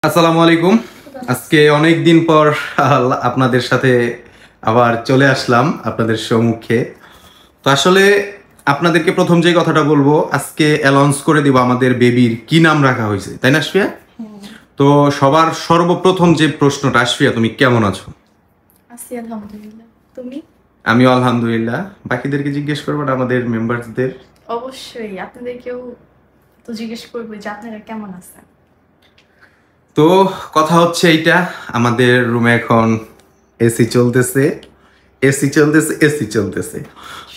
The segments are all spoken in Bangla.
আসসালামু আলাইকুম। আজকে অনেক দিন পর আপনাদের সাথে আবার চলে আসলাম আপনাদের সম্মুখে। তো আসলে আপনাদেরকে প্রথম যে কথাটা বলবো, আজকে অ্যানাউন্স করে দিব আমাদের বেবির কি নাম রাখা হয়েছে, তাই না আশফিয়া? তো সবার সর্বপ্রথম যে প্রশ্নটা, আশফিয়া তুমি কেমন আছো? আছি আলহামদুলিল্লাহ। তুমি? আমিও আলহামদুলিল্লাহ। বাকিদেরকে জিজ্ঞেস করবো না, আমাদের মেম্বারসদের? অবশ্যই আপনাদেরকেও তো জিজ্ঞেস করবো যে আপনারা কেমন আছেন। তো কথা হচ্ছে এইটা, আমাদের রুমে এখন এসি চলতেছে।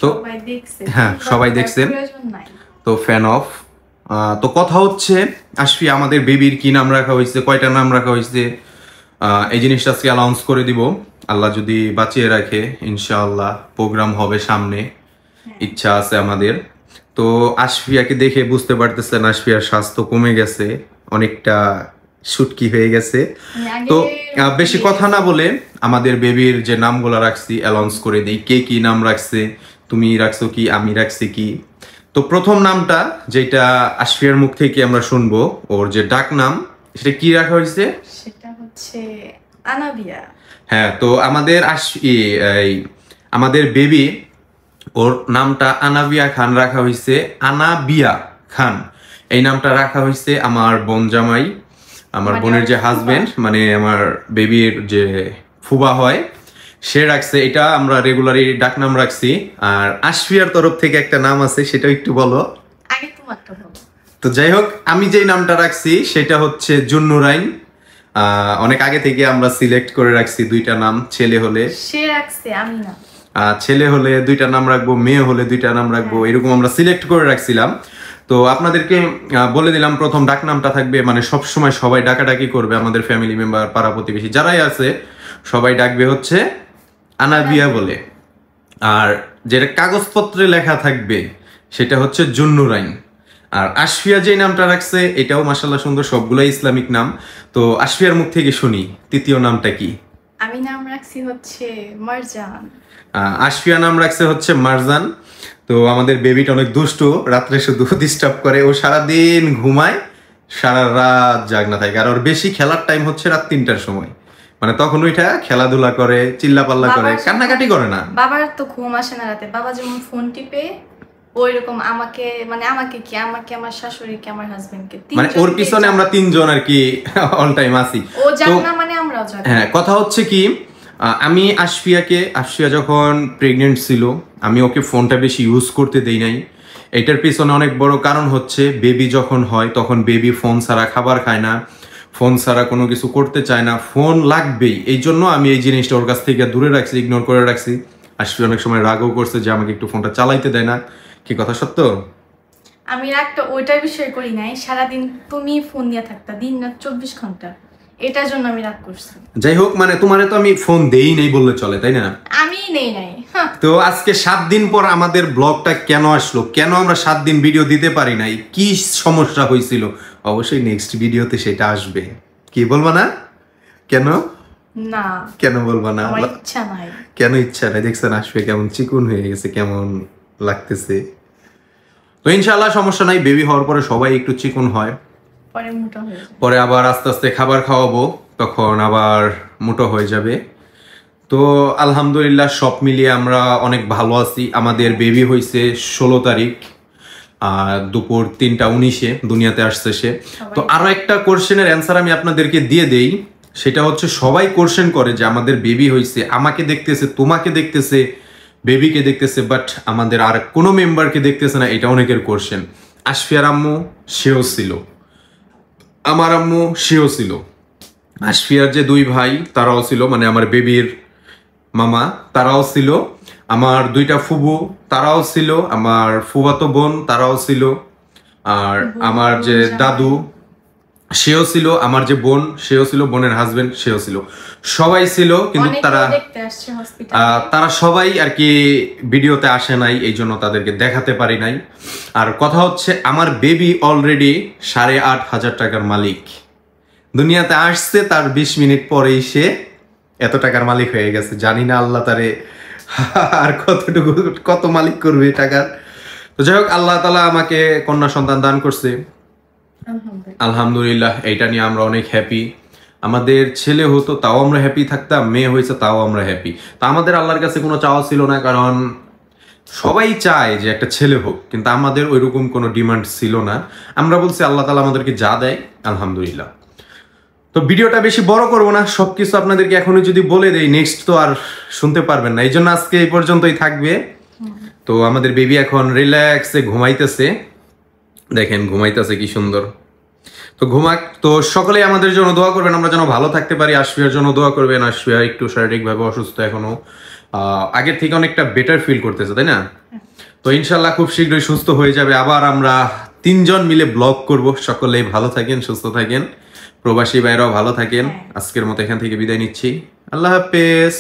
তো সবাই দেখছে, হ্যাঁ, সবাই দেখছেন। প্রয়োজন নাই। তো ফ্যান অফ। তো কথা হচ্ছে আশফি, আমাদের বেবির কি নাম রাখা হয়েছে, কয়টা নাম রাখা হয়েছে, এই জিনিসটা আজকে অ্যানাউন্স করে দিব। আল্লাহ যদি বাঁচিয়ে রাখে ইনশাআল্লাহ প্রোগ্রাম হবে সামনে, ইচ্ছা আছে আমাদের। তো আশফিয়াকে দেখে বুঝতে পারতেছেন আশফিয়ার স্বাস্থ্য কমে গেছে, অনেকটা শুটকি হয়ে গেছে। তো বেশি কথা না বলে আমাদের বেবির যে নামগুলো রাখছি অ্যানাউন্স করে দিই, কে কি নাম রাখছে। তুমি রাখছো কি, আমি রাখছি কি? তো প্রথম নামটা যেটা আশফিয়ার মুখ থেকে আমরা শুনবো, ওর যে ডাক নাম, সেটা কি রাখা হয়েছে? সেটা হচ্ছে আনাবিয়া। হ্যাঁ, তো আমাদের আমাদের বেবি, ওর নামটা আনাবিয়া খান রাখা হয়েছে। আনাবিয়া খান এই নামটা রাখা হয়েছে আমার বোন জামাই, আমার বোনের যে হাজবেন্ড, মানে আমার বেবির যে ফুবা হয়, সে রাখছে। এটা আমরা রেগুলারই ডাক নাম রাখছি। আর আশফিয়ার তরফ থেকে একটা নাম আছে, সেটা একটু বলো। আগে তোমারটা বলো। তো যাই হোক, আমি যেই নামটা রাখছি সেটা হচ্ছে জুন্নুরাইন। অনেক আগে থেকে আমরা সিলেক্ট করে রাখছি দুইটা নাম। ছেলে হলে সে রাখছে, আমি না। ছেলে হলে দুইটা নাম রাখবো, মেয়ে হলে দুইটা নাম রাখবো, এরকম আমরা সিলেক্ট করে রাখছিলাম। তো আপনাদেরকে বলে দিলাম, প্রথম ডাক নামটা থাকবে, মানে সব সময় সবাই ডাকাডাকি করবে, আমাদের ফ্যামিলি মেম্বার, পাড়া প্রতিবেশী যারাই আছে সবাই ডাকবে হচ্ছে আনাবিয়া বলে। আর যেটা কাগজপত্রে লেখা থাকবে সেটা হচ্ছে জুন্নুরাইন। আর আশফিয়া যে নামটা রাখছে এটাও মাশাআল্লাহ সুন্দর, সবগুলাই ইসলামিক নাম। তো আশফিয়ার মুখ থেকে শুনি, তৃতীয় নামটা কি? আমি নাম রাখছি হচ্ছে মারজান। আশফিয়া নাম রাখছে হচ্ছে মারজান। তো আমাদের বেবিটা অনেক দুষ্টু, রাত্রে শুধু ডিস্টার্ব করে। ও সারাদিন ঘুমায়, সারা রাত জাগনা থাকে। আর ওর বেশি খেলার টাইম হচ্ছে রাত 3টার সময়, মানে তখন ওইটা খেলাধুলা করে, চিল্লাপাল্লা করে, কান্নাকাটি করে না। বাবার তো ঘুম আসে না রাতে। বাবা যেমন ফোন টিপে, ওইরকম আমাকে আমার শাশুড়িকে, আমার হাজবেন্ডকে, মানে ওর পিছনে আমরা তিনজন আর কি অল টাইম আছি। ও জানে না মানে আমরাও জানি। হ্যাঁ, কথা হচ্ছে কি, আমি আশফিয়া যখন প্রেগনেন্ট ছিল, আমি ওকে ফোনটা বেশি ইউজ করতে দেই নাই। এটার পিছনে অনেক বড় কারণ হচ্ছে, বেবি যখন হয় তখন বেবি ফোন ছাড়া খাবার খায় না, ফোন ছাড়া কোনো কিছু করতে চায় না, ফোন লাগবেই। এই জন্য আমি এই জিনিসটা ওর কাছ থেকে দূরে রাখছি, ইগনোর করে রাখছি। আশফিয়া অনেক সময় রাগও করছে যে আমাকে একটু ফোনটা চালাইতে দেয় না। কি কথা সত্য? আমি রাগটা ওইটার বিষয় করি নাই, সারাদিন তুমি ফোন নিয়ে থাকতা, দিন রাত 24 ঘন্টা, এটার জন্য আমি রাগ করছি। যাই হোক, মানে তোমারে তো আমি ফোন দেই নাই বললে চলে, তাই না? আমি নেই নাই। তো আজকে 7 দিন পর আমাদের ব্লগটা কেন আসলো, কেন আমরা 7 দিন ভিডিও দিতে পারি নাই, কি সমস্যা হয়েছিল, অবশ্যই নেক্সট ভিডিওতে সেটা আসবে। কি বলবা না? কেন না, কেন বলবা না? আমার ইচ্ছা নাই। কেন ইচ্ছা নাই? দেখছেন আসবে কেমন চিকুন হয়ে গেছে, কেমন লাগতেছে। তো ইনশাআল্লাহ সমস্যা নাই, বেবি হওয়ার পরে সবাই একটু চিকুন হয়, পরে মোটা হয়ে যাবে। পরে আবার আস্তে আস্তে খাবার খাওয়াবো, তখন আবার মোটা হয়ে যাবে। তো আলহামদুলিল্লাহ সব মিলিয়ে আমরা অনেক ভালো আছি। আমাদের বেবি হয়েছে 16 তারিখ, দুপুর 3:19 দুনিয়াতে আসছে সে। তো আরো একটা কোশ্চেনের অ্যান্সার আমি আপনাদেরকে দিয়ে দেই, সেটা হচ্ছে সবাই কোশ্চেন করে যে আমাদের বেবি হয়েছে, আমাকে দেখতেছে, তোমাকে দেখতেছে, বেবিকে দেখতেছে, বাট আমাদের আর কোনো মেম্বারকে দেখতেছে না। এটা অনেকের কোশ্চেন। আশফিয়ার আম্মু সেও ছিল, আমার আম্মু সেও ছিল, আশফিয়ার যে 2 ভাই তারাও ছিল, মানে আমার বেবির মামা তারাও ছিল, আমার 2টা ফুবু তারাও ছিল, আমার ফুফাতো বোন তারাও ছিল, আর আমার যে দাদু সেও ছিল, আমার যে বোন সেও ছিল, বোনের হাজবেন্ড সেও ছিল, সবাই ছিল। কিন্তু তারা সবাই আর কি ভিডিওতে আসে নাই, এই জন্য তাদেরকে দেখাতে পারি নাই। আর কথা হচ্ছে, আমার বেবি অলরেডি 8,500 টাকার মালিক। দুনিয়াতে আসছে তার 20 মিনিট পরেই সে এত টাকার মালিক হয়ে গেছে। জানি না আল্লাহ তারে আর কত মালিক করবে টাকার। তো যাই হোক, আল্লাহ তাআলা আমাকে কন্যা সন্তান দান করছে। আলহামদুলিল্লাহ। আলহামদুলিল্লাহ, এইটা নিয়ে আমরা অনেক হ্যাপি। আমাদের ছেলে হতো তাও আমরা হ্যাপি থাকতাম, মেয়ে হয়েছে তাও আমরা হ্যাপি। তা আমাদের আল্লাহর কাছে কোনো চাওয়া ছিল না, কারণ সবাই চায় যে একটা ছেলে হোক, কিন্তু আমাদের ওইরকম কোনো ডিমান্ড ছিল না। আমরা বলছি আল্লাহ তাআলা আমাদেরকে যা দেয় আলহামদুলিল্লাহ। তো ভিডিওটা বেশি বড় করবো না, সবকিছু আপনাদেরকে এখনই যদি বলে দেই নেক্সট তো আর শুনতে পারবেন না, এই জন্য আজকে এই পর্যন্তই থাকবে। তো আমাদের বেবি এখন রিল্যাক্সে ঘুমাইতেছে, দেখেন ঘুমাইতেছে কি সুন্দর। তো ঘুমাক, তো সকলেই আমাদের জন্য দোয়া করবেন, আমরা যেন ভালো থাকতে পারি। আশফিয়ার জন্য দোয়া করবেন, আশফিয়া একটু শারীরিকভাবে অসুস্থ এখনো, আগের থেকে অনেকটা বেটার ফিল করতেছে, তাই না? তো ইনশাল্লাহ খুব শীঘ্রই সুস্থ হয়ে যাবে, আবার আমরা 3 জন মিলে ব্লগ করব। সকলেই ভালো থাকেন, সুস্থ থাকেন, প্রবাসী ভাইরাও ভালো থাকেন। আজকের মতো এখান থেকে বিদায় নিচ্ছি, আল্লাহ হাফেজ।